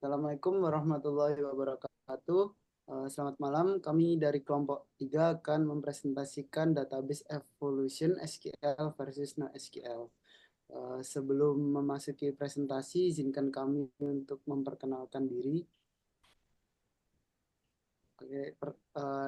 Assalamualaikum warahmatullahi wabarakatuh. Selamat malam. Kami dari kelompok 3 akan mempresentasikan database evolution SQL versus NoSQL. Sebelum memasuki presentasi, izinkan kami untuk memperkenalkan diri. Oke,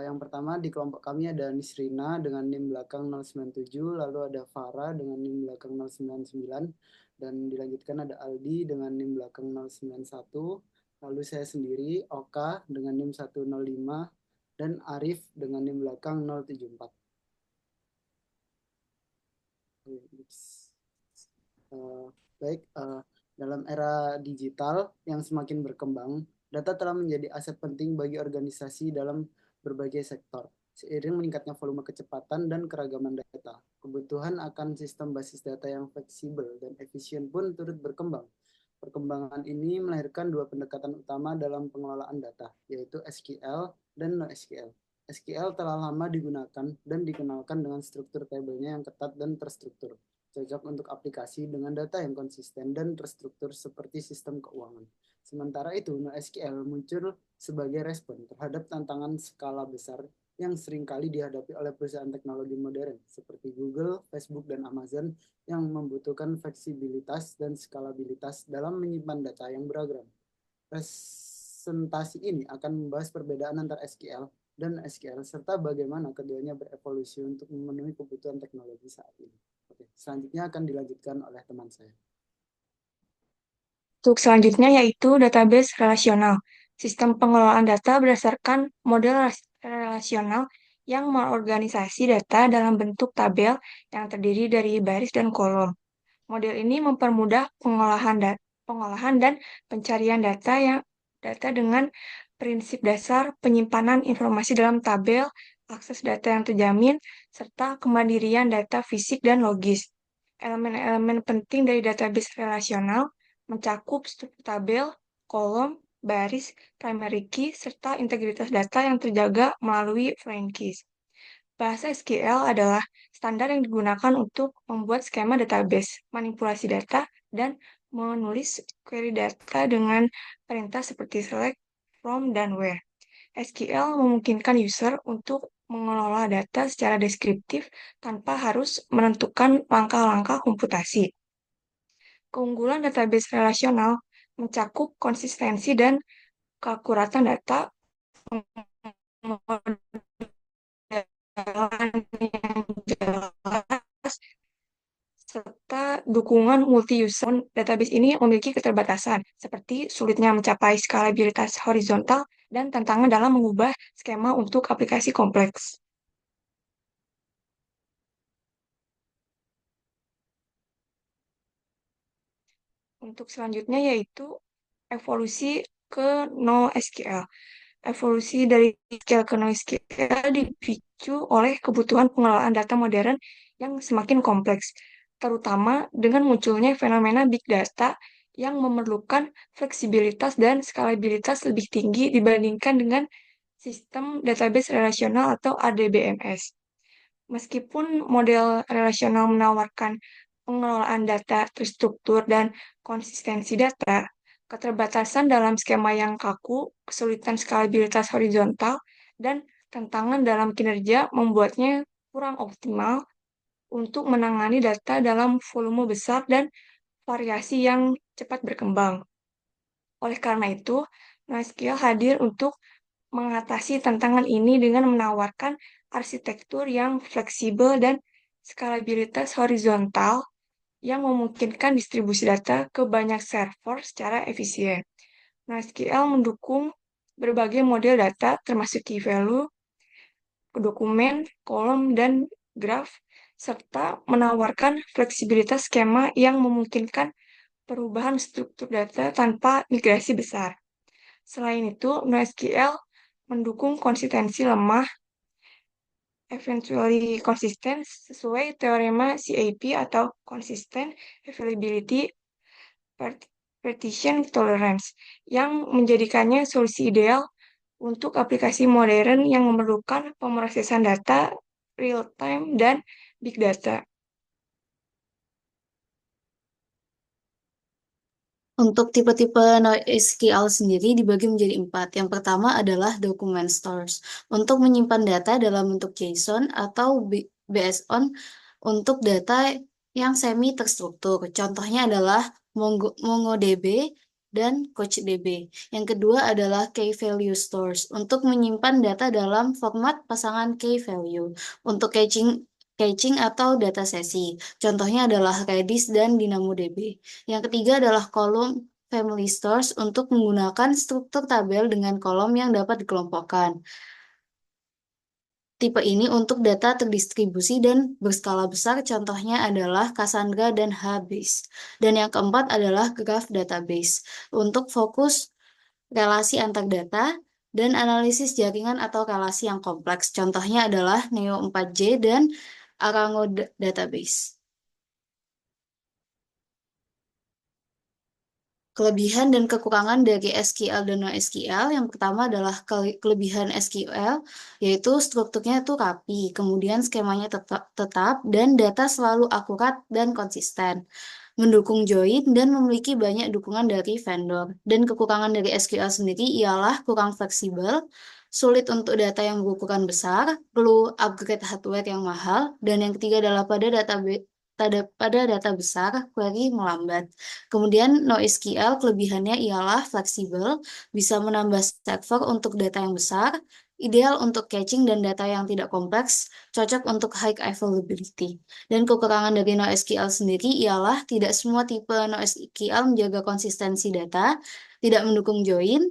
yang pertama di kelompok kami ada Nisrina dengan NIM belakang 097, lalu ada Farah dengan NIM belakang 099, dan dilanjutkan ada Aldi dengan NIM belakang 091, lalu saya sendiri, Oka dengan NIM 105, dan Arif dengan NIM belakang 074. Baik, dalam era digital yang semakin berkembang, data telah menjadi aset penting bagi organisasi dalam berbagai sektor. Seiring meningkatnya volume kecepatan dan keragaman data, kebutuhan akan sistem basis data yang fleksibel dan efisien pun turut berkembang. Perkembangan ini melahirkan dua pendekatan utama dalam pengelolaan data, yaitu SQL dan NoSQL. SQL telah lama digunakan dan dikenalkan dengan struktur tabelnya yang ketat dan terstruktur, cocok untuk aplikasi dengan data yang konsisten dan terstruktur seperti sistem keuangan. Sementara itu, NoSQL muncul sebagai respon terhadap tantangan skala besar yang seringkali dihadapi oleh perusahaan teknologi modern seperti Google, Facebook, dan Amazon yang membutuhkan fleksibilitas dan skalabilitas dalam menyimpan data yang beragam. Presentasi ini akan membahas perbedaan antara SQL dan SQL serta bagaimana keduanya berevolusi untuk memenuhi kebutuhan teknologi saat ini. Oke, selanjutnya akan dilanjutkan oleh teman saya. Untuk selanjutnya yaitu database relasional. Sistem pengelolaan data berdasarkan model relasional yang mengorganisasi data dalam bentuk tabel yang terdiri dari baris dan kolom. Model ini mempermudah pengolahan dan pencarian data dengan prinsip dasar penyimpanan informasi dalam tabel, akses data yang terjamin, serta kemandirian data fisik dan logis. Elemen-elemen penting dari database relasional mencakup struktur tabel, kolom, baris, primary key, serta integritas data yang terjaga melalui foreign keys. Bahasa SQL adalah standar yang digunakan untuk membuat skema database, manipulasi data, dan menulis query data dengan perintah seperti select, from, dan where. SQL memungkinkan user untuk mengelola data secara deskriptif tanpa harus menentukan langkah-langkah komputasi. Keunggulan database relasional mencakup konsistensi dan keakuratan data, modelan yang jelas, serta dukungan multi-user. Database ini memiliki keterbatasan, seperti sulitnya mencapai skalabilitas horizontal dan tantangan dalam mengubah skema untuk aplikasi kompleks. Untuk selanjutnya yaitu evolusi ke NoSQL. Evolusi dari SQL ke NoSQL dipicu oleh kebutuhan pengelolaan data modern yang semakin kompleks, terutama dengan munculnya fenomena big data yang memerlukan fleksibilitas dan skalabilitas lebih tinggi dibandingkan dengan sistem database relasional atau ADBMS. Meskipun model relasional menawarkan pengelolaan data terstruktur dan konsistensi data, keterbatasan dalam skema yang kaku, kesulitan skalabilitas horizontal, dan tantangan dalam kinerja membuatnya kurang optimal untuk menangani data dalam volume besar dan variasi yang cepat berkembang. Oleh karena itu, NoSQL hadir untuk mengatasi tantangan ini dengan menawarkan arsitektur yang fleksibel dan skalabilitas horizontal yang memungkinkan distribusi data ke banyak server secara efisien. NoSQL mendukung berbagai model data termasuk key value, dokumen, kolom, dan graf, serta menawarkan fleksibilitas skema yang memungkinkan perubahan struktur data tanpa migrasi besar. Selain itu, NoSQL mendukung konsistensi lemah, eventually konsisten sesuai teorema CAP atau Consistent Availability Partition Tolerance, yang menjadikannya solusi ideal untuk aplikasi modern yang memerlukan pemrosesan data real-time dan big data. Untuk tipe-tipe NoSQL sendiri dibagi menjadi empat. Yang pertama adalah document stores untuk menyimpan data dalam bentuk JSON atau BSON untuk data yang semi terstruktur. Contohnya adalah MongoDB dan CouchDB. Yang kedua adalah key value stores untuk menyimpan data dalam format pasangan key value untuk caching atau data sesi. Contohnya adalah Redis dan DynamoDB. Yang ketiga adalah kolom family stores untuk menggunakan struktur tabel dengan kolom yang dapat dikelompokkan. Tipe ini untuk data terdistribusi dan berskala besar, contohnya adalah Cassandra dan HBase. Dan yang keempat adalah graph database untuk fokus relasi antar data dan analisis jaringan atau relasi yang kompleks. Contohnya adalah Neo4j dan Arango database. Kelebihan dan kekurangan dari SQL dan NoSQL, yang pertama adalah kelebihan SQL, yaitu strukturnya itu rapi, kemudian skemanya tetap, dan data selalu akurat dan konsisten, mendukung join, dan memiliki banyak dukungan dari vendor. Dan kekurangan dari SQL sendiri ialah kurang fleksibel, sulit untuk data yang berukuran besar, perlu upgrade hardware yang mahal, dan yang ketiga adalah pada data besar, query melambat. Kemudian NoSQL kelebihannya ialah fleksibel, bisa menambah server untuk data yang besar, ideal untuk caching dan data yang tidak kompleks, cocok untuk high availability. Dan kekurangan dari NoSQL sendiri ialah tidak semua tipe NoSQL menjaga konsistensi data, tidak mendukung join,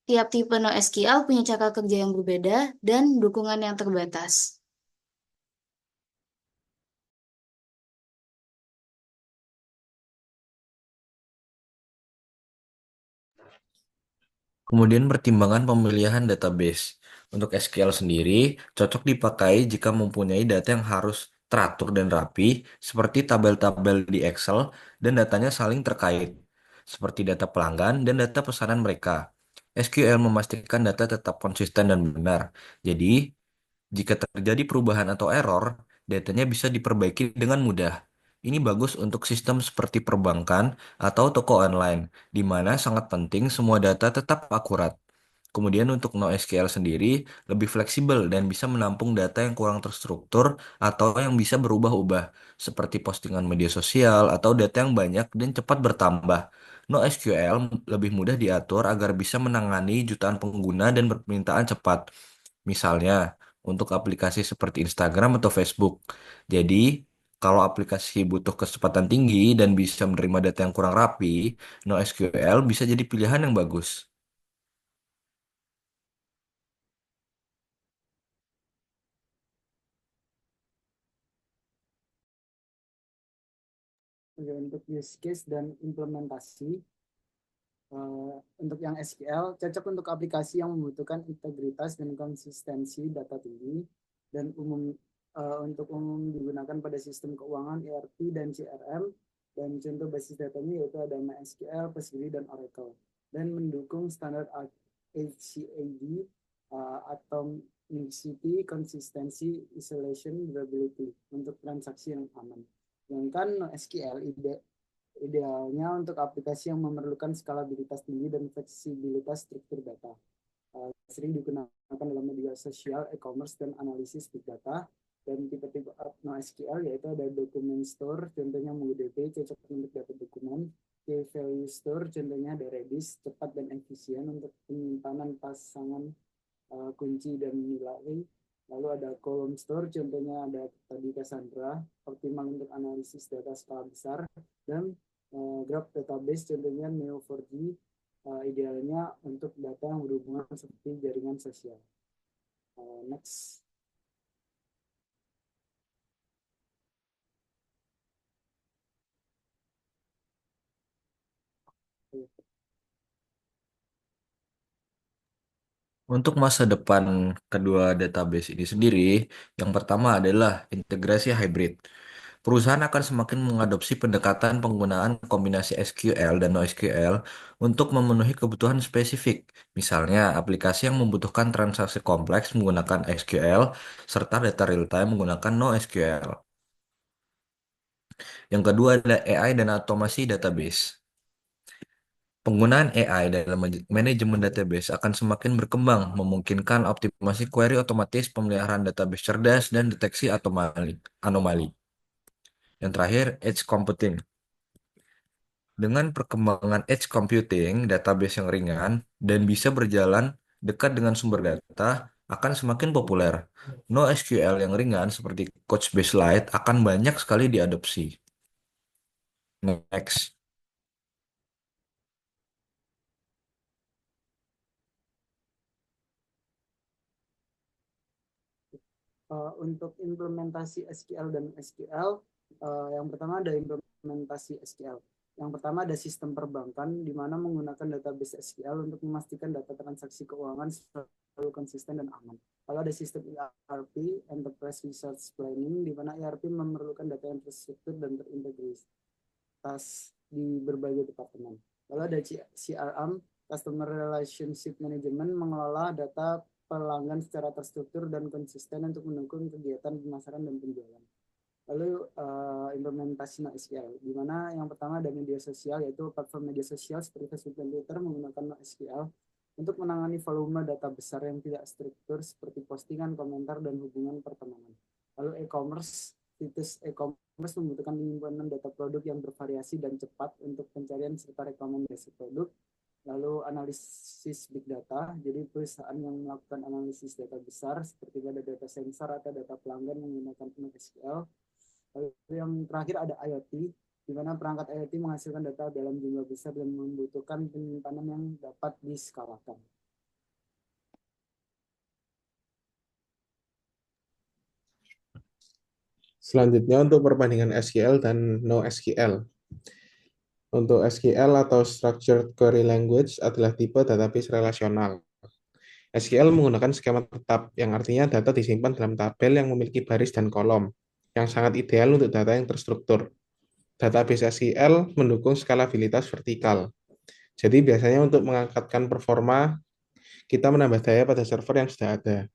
tiap tipe NoSQL punya cara kerja yang berbeda, dan dukungan yang terbatas. Kemudian pertimbangan pemilihan database. Untuk SQL sendiri, cocok dipakai jika mempunyai data yang harus teratur dan rapi, seperti tabel-tabel di Excel dan datanya saling terkait, seperti data pelanggan dan data pesanan mereka. SQL memastikan data tetap konsisten dan benar. Jadi, jika terjadi perubahan atau error, datanya bisa diperbaiki dengan mudah. Ini bagus untuk sistem seperti perbankan atau toko online, di mana sangat penting semua data tetap akurat. Kemudian untuk NoSQL sendiri lebih fleksibel dan bisa menampung data yang kurang terstruktur atau yang bisa berubah-ubah, seperti postingan media sosial atau data yang banyak dan cepat bertambah. NoSQL lebih mudah diatur agar bisa menangani jutaan pengguna dan permintaan cepat. Misalnya, untuk aplikasi seperti Instagram atau Facebook. Jadi, kalau aplikasi butuh kecepatan tinggi dan bisa menerima data yang kurang rapi, NoSQL bisa jadi pilihan yang bagus. Oke, untuk use case dan implementasi, untuk yang SQL cocok untuk aplikasi yang membutuhkan integritas dan konsistensi data tinggi dan untuk umum digunakan pada sistem keuangan ERP dan CRM, dan contoh basis datanya yaitu ada MySQL, Postgre, dan Oracle, dan mendukung standar HCAD atau Mixity, Consistency, Isolation, Durability untuk transaksi yang aman. Sedangkan SQL idealnya untuk aplikasi yang memerlukan skalabilitas tinggi dan fleksibilitas struktur data. Sering digunakan dalam media sosial, e-commerce, dan analisis big data. Dan tipe-tipe NoSQL yaitu ada document store, contohnya MongoDB, cocok untuk data dokumen. Key value store, contohnya ada Redis, cepat dan efisien untuk penyimpanan pasangan kunci dan nilai. Lalu ada column store, contohnya ada tadi Cassandra, optimal untuk analisis data skala besar. Dan graph database, contohnya Neo4j, idealnya untuk data yang berhubungan seperti jaringan sosial. Next. Untuk masa depan kedua database ini sendiri, yang pertama adalah integrasi hybrid. Perusahaan akan semakin mengadopsi pendekatan penggunaan kombinasi SQL dan NoSQL untuk memenuhi kebutuhan spesifik. Misalnya, aplikasi yang membutuhkan transaksi kompleks menggunakan SQL, serta data real-time menggunakan NoSQL. Yang kedua adalah AI dan otomasi database. Penggunaan AI dalam manajemen database akan semakin berkembang, memungkinkan optimasi query otomatis, pemeliharaan database cerdas, dan deteksi anomali. Yang terakhir, edge computing. Dengan perkembangan edge computing, database yang ringan dan bisa berjalan dekat dengan sumber data akan semakin populer. NoSQL yang ringan seperti Couchbase Lite akan banyak sekali diadopsi. Next. Untuk implementasi SQL dan SQL, yang pertama ada implementasi SQL. Yang pertama ada sistem perbankan, di mana menggunakan database SQL untuk memastikan data transaksi keuangan selalu konsisten dan aman. Lalu ada sistem ERP, Enterprise Resource Planning, di mana ERP memerlukan data yang terstruktur dan terintegritas di berbagai departemen. Lalu ada CRM, Customer Relationship Management, mengelola data pelanggan secara terstruktur dan konsisten untuk mendukung kegiatan pemasaran dan penjualan. Lalu implementasi NoSQL, di mana yang pertama ada media sosial, yaitu platform media sosial seperti Facebook dan Twitter menggunakan NoSQL untuk menangani volume data besar yang tidak struktur seperti postingan, komentar, dan hubungan pertemanan. Lalu e-commerce, situs e-commerce membutuhkan penyimpanan data produk yang bervariasi dan cepat untuk pencarian serta rekomendasi produk. Lalu analisis big data, jadi perusahaan yang melakukan analisis data besar seperti data sensor atau data pelanggan menggunakan NoSQL. Lalu yang terakhir ada IoT, di mana perangkat IoT menghasilkan data dalam jumlah besar dan membutuhkan penyimpanan yang dapat diskalakan. Selanjutnya untuk perbandingan SQL dan NoSQL. Untuk SQL atau Structured Query Language adalah tipe database relasional. SQL menggunakan skema tetap, yang artinya data disimpan dalam tabel yang memiliki baris dan kolom, yang sangat ideal untuk data yang terstruktur. Database SQL mendukung skalabilitas vertikal. Jadi biasanya untuk mengangkatkan performa, kita menambah daya pada server yang sudah ada.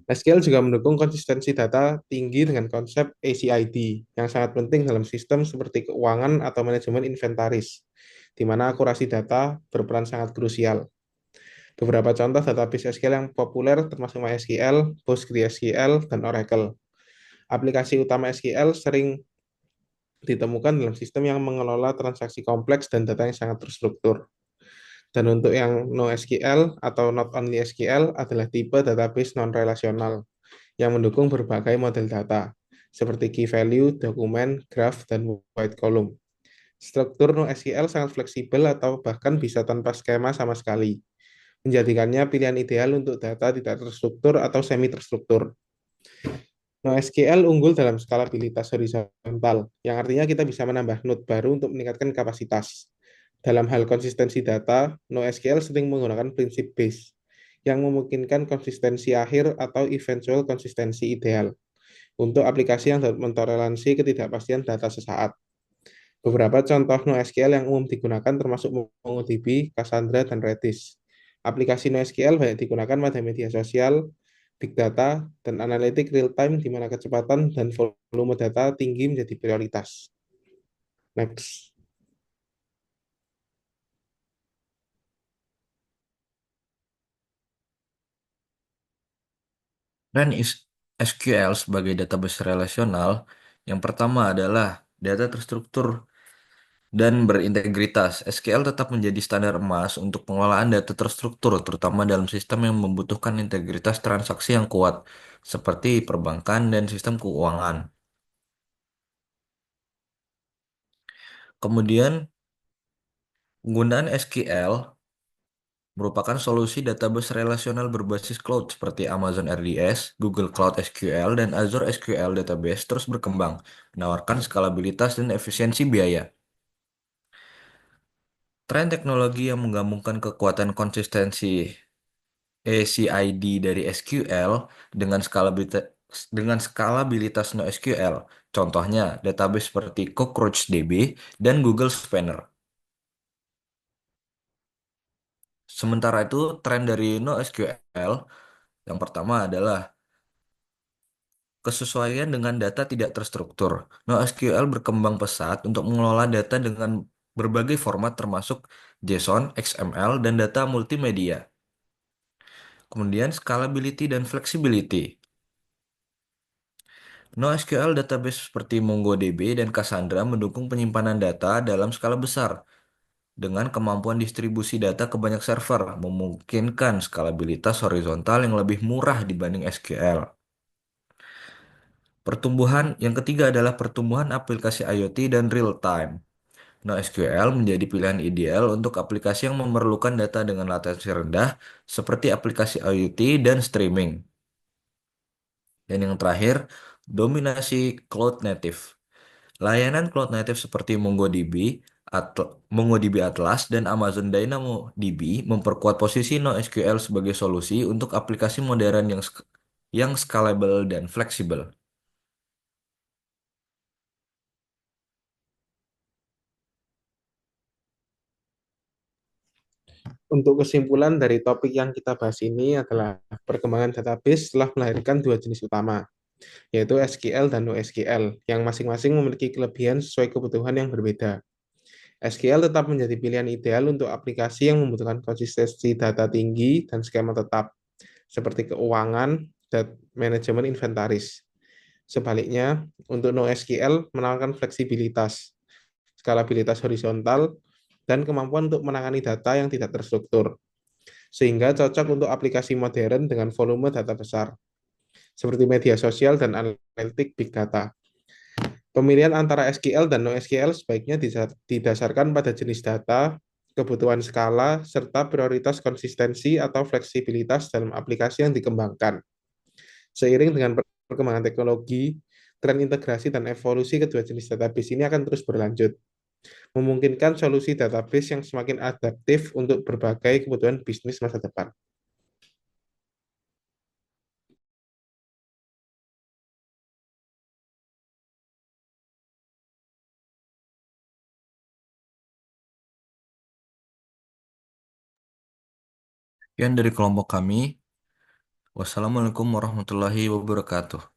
SQL juga mendukung konsistensi data tinggi dengan konsep ACID, yang sangat penting dalam sistem seperti keuangan atau manajemen inventaris, di mana akurasi data berperan sangat krusial. Beberapa contoh database SQL yang populer termasuk MySQL, PostgreSQL, dan Oracle. Aplikasi utama SQL sering ditemukan dalam sistem yang mengelola transaksi kompleks dan data yang sangat terstruktur. Dan untuk yang NoSQL atau Not Only SQL adalah tipe database non-relasional yang mendukung berbagai model data, seperti key value, dokumen, graph, dan wide column. Struktur NoSQL sangat fleksibel atau bahkan bisa tanpa skema sama sekali, menjadikannya pilihan ideal untuk data tidak terstruktur atau semi-terstruktur. NoSQL unggul dalam skalabilitas horizontal, yang artinya kita bisa menambah node baru untuk meningkatkan kapasitas. Dalam hal konsistensi data, NoSQL sering menggunakan prinsip base, yang memungkinkan konsistensi akhir atau eventual konsistensi ideal untuk aplikasi yang mentoleransi ketidakpastian data sesaat. Beberapa contoh NoSQL yang umum digunakan termasuk MongoDB, Cassandra, dan Redis. Aplikasi NoSQL banyak digunakan pada media sosial, big data, dan analitik real-time di mana kecepatan dan volume data tinggi menjadi prioritas. Next. Dan SQL sebagai database relasional, yang pertama adalah data terstruktur dan berintegritas. SQL tetap menjadi standar emas untuk pengelolaan data terstruktur, terutama dalam sistem yang membutuhkan integritas transaksi yang kuat, seperti perbankan dan sistem keuangan. Kemudian, penggunaan SQL merupakan solusi database relasional berbasis cloud seperti Amazon RDS, Google Cloud SQL, dan Azure SQL Database terus berkembang, menawarkan skalabilitas dan efisiensi biaya. Tren teknologi yang menggabungkan kekuatan konsistensi ACID dari SQL dengan skalabilitas NoSQL. Contohnya, database seperti CockroachDB dan Google Spanner. Sementara itu, tren dari NoSQL yang pertama adalah kesesuaian dengan data tidak terstruktur. NoSQL berkembang pesat untuk mengelola data dengan berbagai format termasuk JSON, XML, dan data multimedia. Kemudian scalability dan flexibility. NoSQL database seperti MongoDB dan Cassandra mendukung penyimpanan data dalam skala besar dengan kemampuan distribusi data ke banyak server, memungkinkan skalabilitas horizontal yang lebih murah dibanding SQL. Pertumbuhan yang ketiga adalah pertumbuhan aplikasi IoT dan real time. NoSQL menjadi pilihan ideal untuk aplikasi yang memerlukan data dengan latensi rendah seperti aplikasi IoT dan streaming. Dan yang terakhir, dominasi cloud native. Layanan cloud native seperti MongoDB Atlas dan Amazon DynamoDB memperkuat posisi NoSQL sebagai solusi untuk aplikasi modern yang scalable dan fleksibel. Untuk kesimpulan dari topik yang kita bahas ini adalah perkembangan database telah melahirkan dua jenis utama, yaitu SQL dan NoSQL, yang masing-masing memiliki kelebihan sesuai kebutuhan yang berbeda. SQL tetap menjadi pilihan ideal untuk aplikasi yang membutuhkan konsistensi data tinggi dan skema tetap, seperti keuangan dan manajemen inventaris. Sebaliknya, untuk NoSQL menawarkan fleksibilitas, skalabilitas horizontal, dan kemampuan untuk menangani data yang tidak terstruktur, sehingga cocok untuk aplikasi modern dengan volume data besar, seperti media sosial dan analitik big data. Pemilihan antara SQL dan NoSQL sebaiknya didasarkan pada jenis data, kebutuhan skala, serta prioritas konsistensi atau fleksibilitas dalam aplikasi yang dikembangkan. Seiring dengan perkembangan teknologi, tren integrasi dan evolusi kedua jenis database ini akan terus berlanjut, memungkinkan solusi database yang semakin adaptif untuk berbagai kebutuhan bisnis masa depan. Sekian dari kelompok kami. Wassalamualaikum warahmatullahi wabarakatuh.